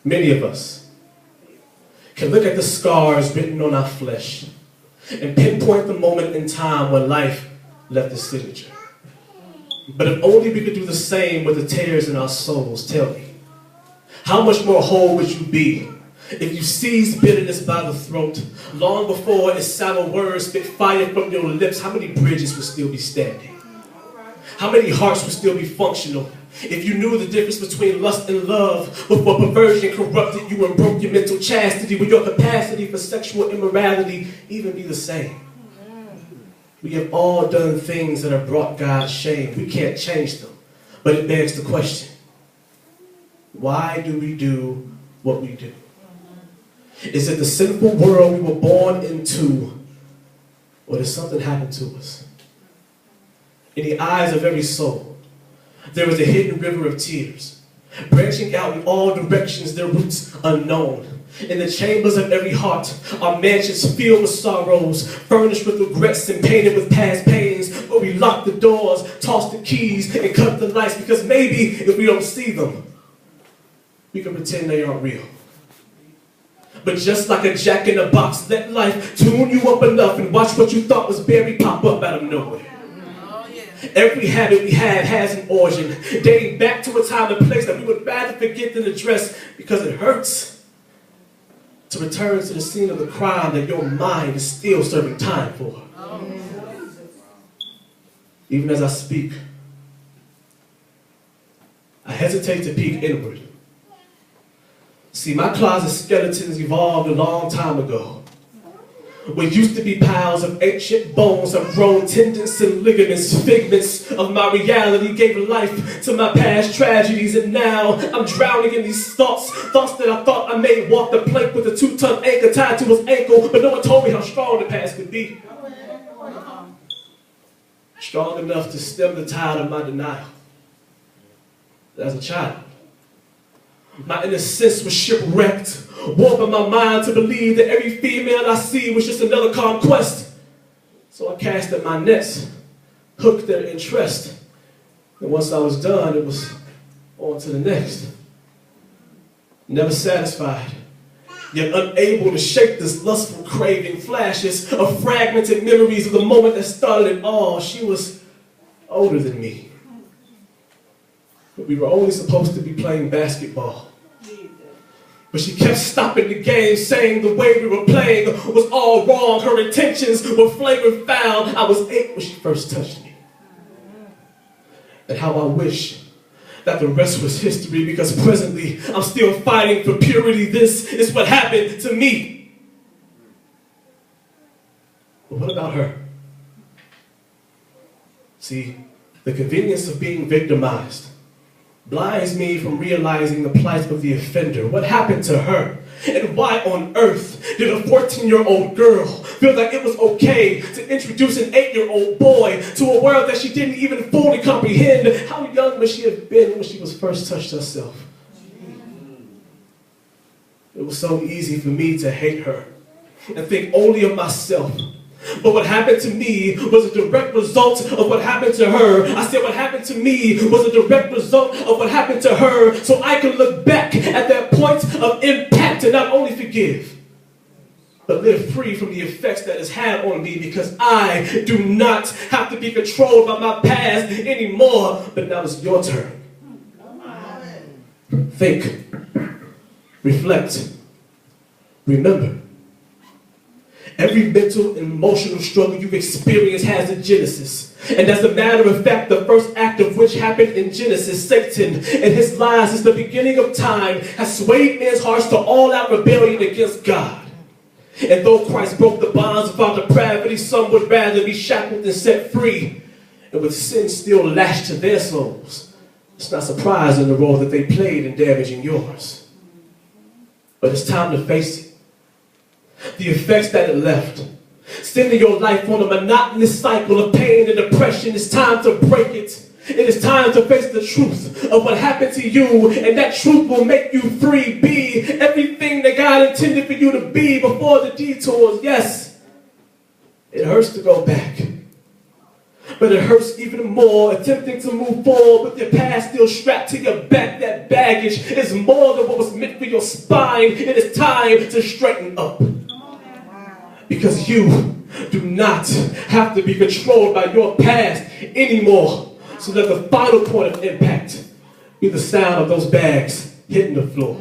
Many of us can look at the scars written on our flesh and pinpoint the moment in time when life left its signature. But if only we could do the same with the tears in our souls, tell me, how much more whole would you be if you seized bitterness by the throat long before its sour words spit fire from your lips? How many bridges would still be standing? How many hearts would still be functional if you knew the difference between lust and love before perversion corrupted you and broke your mental chastity? Would your capacity for sexual immorality even be the same? We have all done things that have brought God shame. We can't change them, but it begs the question, why do we do what we do? Is it the sinful world we were born into, or did something happen to us? In the eyes of every soul, there is a hidden river of tears, branching out in all directions, their roots unknown. In the chambers of every heart are mansions filled with sorrows, furnished with regrets and painted with past pains, but we lock the doors, toss the keys, and cut the lights, because maybe if we don't see them, we can pretend they aren't real. But just like a jack in a box, let life tune you up enough and watch what you thought was buried pop up out of nowhere. Every habit we have has an origin, dating back to a time and place that we would rather forget than address because it hurts to return to the scene of the crime that your mind is still serving time for. Even as I speak, I hesitate to peek inward. See, my closet skeletons evolved a long time ago. What used to be piles of ancient bones have grown tendons and ligaments, figments of my reality gave life to my past tragedies, and now I'm drowning in these thoughts that I thought I made walk the plank with a 2-ton anchor tied to his ankle, but no one told me how strong the past could be. Strong enough to stem the tide of my denial. As a child, my innocence was shipwrecked, warping my mind to believe that every female I see was just another conquest. So I casted my nets, hooked their interest, and once I was done, it was on to the next. Never satisfied, yet unable to shake this lustful craving, flashes of fragmented memories of the moment that started it all. She was older than me, but we were only supposed to be playing basketball. But she kept stopping the game, saying the way we were playing was all wrong. Her intentions were flagrant foul. I was 8 when she first touched me. And how I wish that the rest was history, because presently I'm still fighting for purity. This is what happened to me. But what about her? See, the convenience of being victimized blinds me from realizing the plight of the offender. What happened to her? And why on earth did a 14-year-old girl feel that it was okay to introduce an 8-year-old boy to a world that she didn't even fully comprehend? How young must she have been when she was first touched herself? It was so easy for me to hate her and think only of myself. But what happened to me was a direct result of what happened to her. I said what happened to me was a direct result of what happened to her, so I can look back at that point of impact and not only forgive, but live free from the effects that it's had on me, because I do not have to be controlled by my past anymore. But now it's your turn. Think, reflect, remember. Every mental and emotional struggle you've experienced has a genesis. And as a matter of fact, the first act of which happened in Genesis, Satan and his lies since the beginning of time has swayed men's hearts to all-out rebellion against God. And though Christ broke the bonds of our depravity, some would rather be shackled than set free. And with sin still lashed to their souls, it's not surprising the role that they played in damaging yours. But it's time to face it. The effects that it left, sending your life on a monotonous cycle of pain and depression. It's time to break it. It is time to face the truth of what happened to you, and that truth will make you free. Be everything that God intended for you to be before the detours. Yes, it hurts to go back, But it hurts even more, attempting to move forward with your past still strapped to your back. That baggage is more than what was meant for your spine. It is time to straighten up. Because you do not have to be controlled by your past anymore. So let the final point of impact be the sound of those bags hitting the floor.